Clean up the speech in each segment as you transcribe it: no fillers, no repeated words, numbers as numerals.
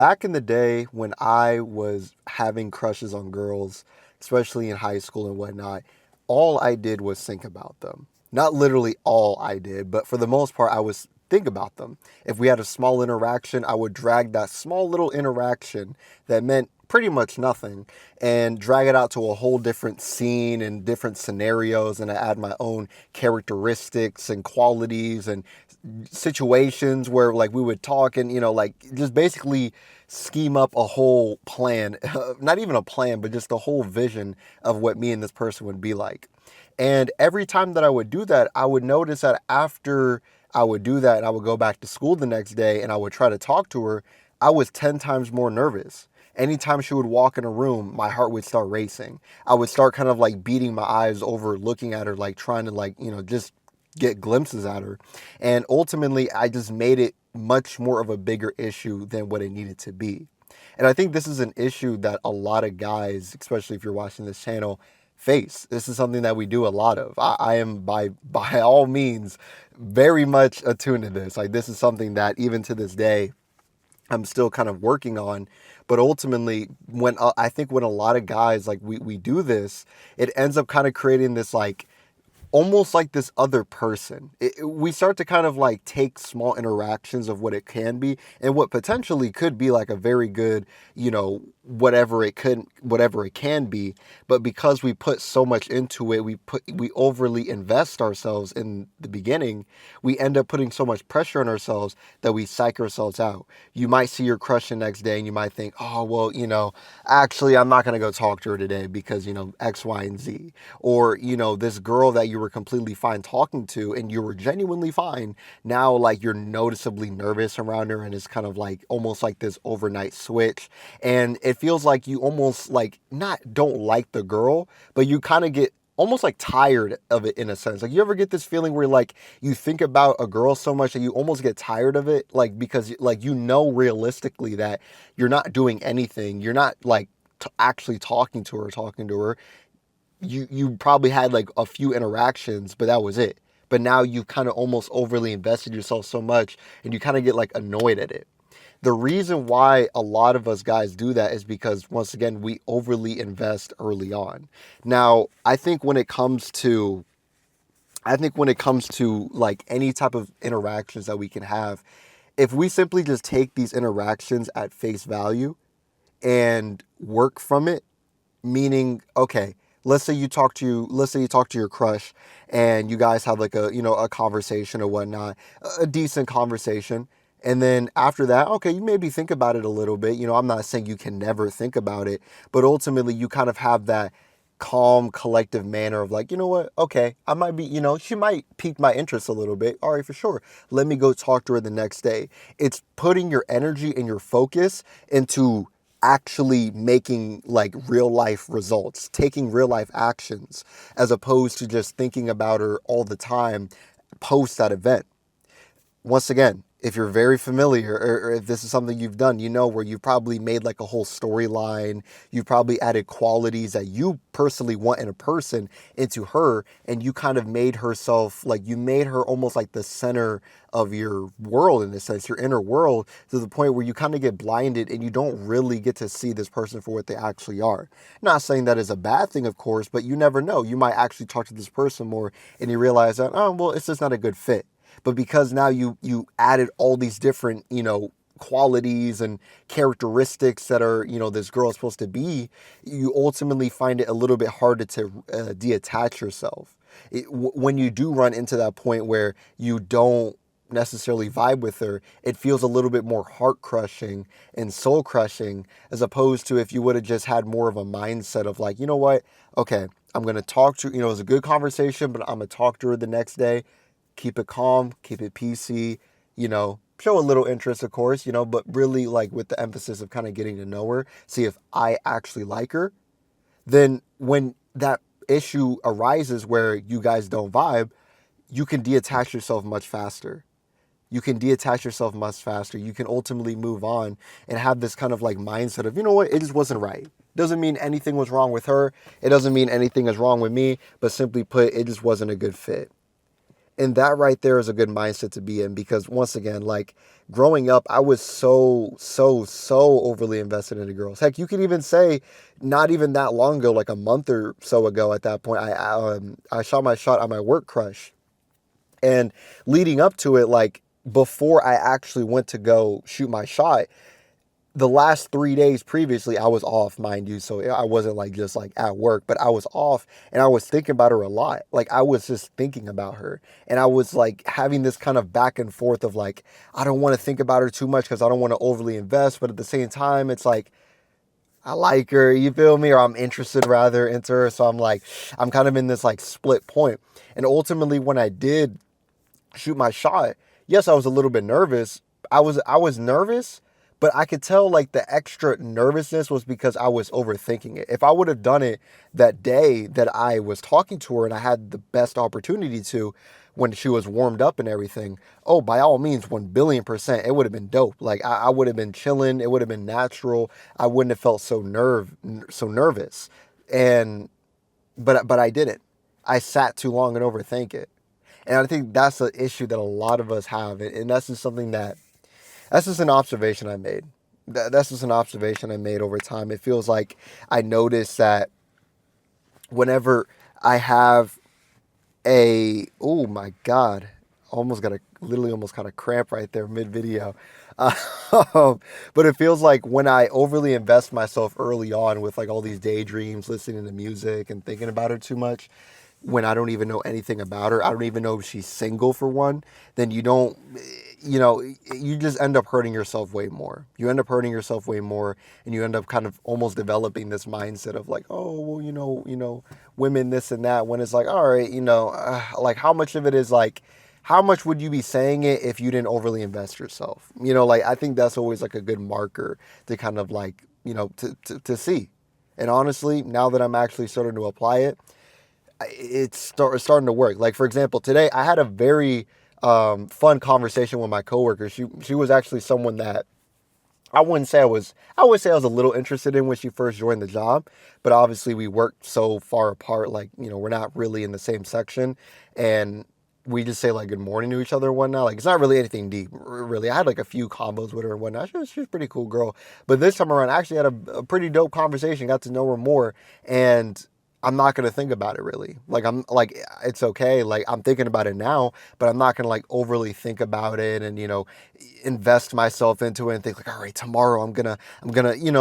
Back in the day when I was having crushes on girls, especially in high school and whatnot, all I did was think about them. Not literally all I did, but for the most part, I was think about them. If we had a small interaction, I would drag that small little interaction that meant pretty much nothing and drag it out to a whole different scene and different scenarios, and I add my own characteristics and qualities and situations where like we would talk and like just basically scheme up a whole plan, not even a plan, but just a whole vision of what me and this person would be like. And every time that I would do that, I would notice that after I would do that and I would go back to school the next day and I would try to talk to her, I was 10 times more nervous. Anytime she would walk in a room, my heart would start racing. I would start kind of like beating my eyes over, looking at her, like trying to like, just get glimpses at her. And ultimately, I just made it much more of a bigger issue than what it needed to be. And I think this is an issue that a lot of guys, especially if you're watching this channel, face. This is something that we do a lot of. I am by all means very much attuned to this. Like this is something that even to this day I'm still kind of working on. But ultimately, when I think when a lot of guys like we do this, it ends up kind of creating this like almost like this other person. We start to kind of like take small interactions of what it can be and what potentially could be like a very good, whatever it can be. But because we put so much into it, we overly invest ourselves in the beginning. We end up putting so much pressure on ourselves that we psych ourselves out. You might see your crush the next day and you might think, oh, well, actually, I'm not going to go talk to her today because, X, Y, and Z. Or, this girl that you were completely fine talking to and you were genuinely fine, now like you're noticeably nervous around her and it's kind of like almost like this overnight switch. And it feels like you almost like not don't like the girl, but you kind of get almost like tired of it in a sense. Like you ever get this feeling where like you think about a girl so much that you almost get tired of it, like because like realistically that you're not doing anything. You're not like actually talking to her. You probably had like a few interactions, but that was it. But now you kind of almost overly invested yourself so much and you kind of get like annoyed at it. The reason why a lot of us guys do that is because once again we overly invest early on. Now, I think when it comes to like any type of interactions that we can have, if we simply just take these interactions at face value and work from it, meaning okay, let's say you talk to your crush and you guys have like a conversation or whatnot, a decent conversation, and then after that, okay, you maybe think about it a little bit. I'm not saying you can never think about it, but ultimately you kind of have that calm collective manner of like, you know what, okay, I might be, she might pique my interest a little bit. All right, for sure, let me go talk to her the next day. It's putting your energy and your focus into actually making like real life results, taking real life actions, as opposed to just thinking about her all the time post that event. Once again, if you're very familiar or if this is something you've done, where you've probably made like a whole storyline, you've probably added qualities that you personally want in a person into her, and you kind of made herself like you made her almost like the center of your world in a sense, your inner world, to the point where you kind of get blinded and you don't really get to see this person for what they actually are. Not saying that is a bad thing, of course, but you never know. You might actually talk to this person more and you realize that, oh, well, it's just not a good fit. But because now you added all these different, qualities and characteristics that are, this girl is supposed to be, you ultimately find it a little bit harder to detach yourself. When you do run into that point where you don't necessarily vibe with her, it feels a little bit more heart crushing and soul crushing, as opposed to if you would have just had more of a mindset of like, you know what, okay, I'm going to talk to, it was a good conversation, but I'm going to talk to her the next day. Keep it calm, keep it PC, show a little interest, of course, but really like with the emphasis of kind of getting to know her, see if I actually like her. Then when that issue arises where you guys don't vibe, you can detach yourself much faster. You can detach yourself much faster. You can ultimately move on and have this kind of like mindset of, you know what, it just wasn't right. Doesn't mean anything was wrong with her. It doesn't mean anything is wrong with me, but simply put, it just wasn't a good fit. And that right there is a good mindset to be in, because once again, like growing up, I was so overly invested into girls. Heck, you could even say not even that long ago, like a month or so ago at that point, I shot my shot on my work crush. And leading up to it, like before I actually went to go shoot my shot, the last 3 days previously, I was off, mind you. So I wasn't like just like at work, but I was off and I was thinking about her a lot. Like I was just thinking about her, and I was like having this kind of back and forth of like, I don't want to think about her too much because I don't want to overly invest. But at the same time, it's like, I like her, you feel me? Or I'm interested rather into her. So I'm like, I'm kind of in this like split point. And ultimately, when I did shoot my shot, yes, I was a little bit nervous. I was nervous, but I could tell like the extra nervousness was because I was overthinking it. If I would have done it that day that I was talking to her and I had the best opportunity to, when she was warmed up and everything, oh, by all means, 1 billion%, it would have been dope. Like I would have been chilling. It would have been natural. I wouldn't have felt so nervous. And but I didn't. I sat too long and overthink it. And I think that's the issue that a lot of us have. And that's just something that's just an observation I made. That's just an observation I made over time. It feels like I notice that whenever I have oh my God, literally almost got a cramp right there mid video. But it feels like when I overly invest myself early on with like all these daydreams, listening to music and thinking about her too much, when I don't even know anything about her, I don't even know if she's single for one, then you just end up hurting yourself way more. You end up hurting yourself way more, and you end up kind of almost developing this mindset of like, oh, well, women this and that, when it's like, all right, like how much of it is like, how much would you be saying it if you didn't overly invest yourself? Like I think that's always like a good marker to kind of like, to see. And honestly, now that I'm actually starting to apply it, it's starting to work. Like for example, today I had a very fun conversation with my coworker. She was actually someone that I would say I was a little interested in when she first joined the job, but obviously we worked so far apart. Like we're not really in the same section, and we just say like good morning to each other and whatnot. Like it's not really anything deep, really. I had like a few combos with her and whatnot. She was a pretty cool girl, but this time around, I actually had a pretty dope conversation. Got to know her more, and I'm not going to think about it really. Like I'm like, it's okay. Like I'm thinking about it now, but I'm not going to like overly think about it and, invest myself into it and think like, all right, tomorrow I'm gonna,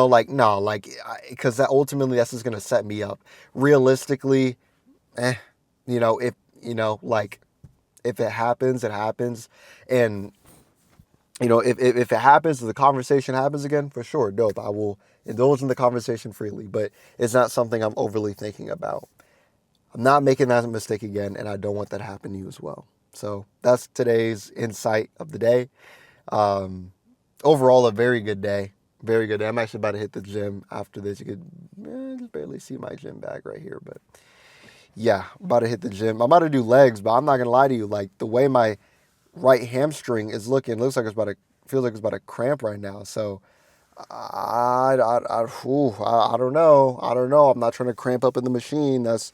like, no, like, cause that ultimately that's just going to set me up realistically. If, like if it happens, it happens. And, if it happens, if the conversation happens again, for sure, dope. I will indulge in the conversation freely, but it's not something I'm overly thinking about. I'm not making that mistake again, and I don't want that to happen to you as well. So that's today's insight of the day. Overall, a very good day. Very good day. I'm actually about to hit the gym after this. You could just barely see my gym bag right here, but yeah, I'm about to hit the gym. I'm about to do legs, but I'm not going to lie to you. Like the way my right hamstring is looking, feels like it's about to cramp right now. So I don't know. I don't know. I'm not trying to cramp up in the machine. That's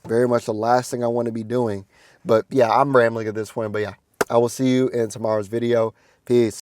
very much the last thing I want to be doing. But yeah, I'm rambling at this point. But yeah, I will see you in tomorrow's video. Peace.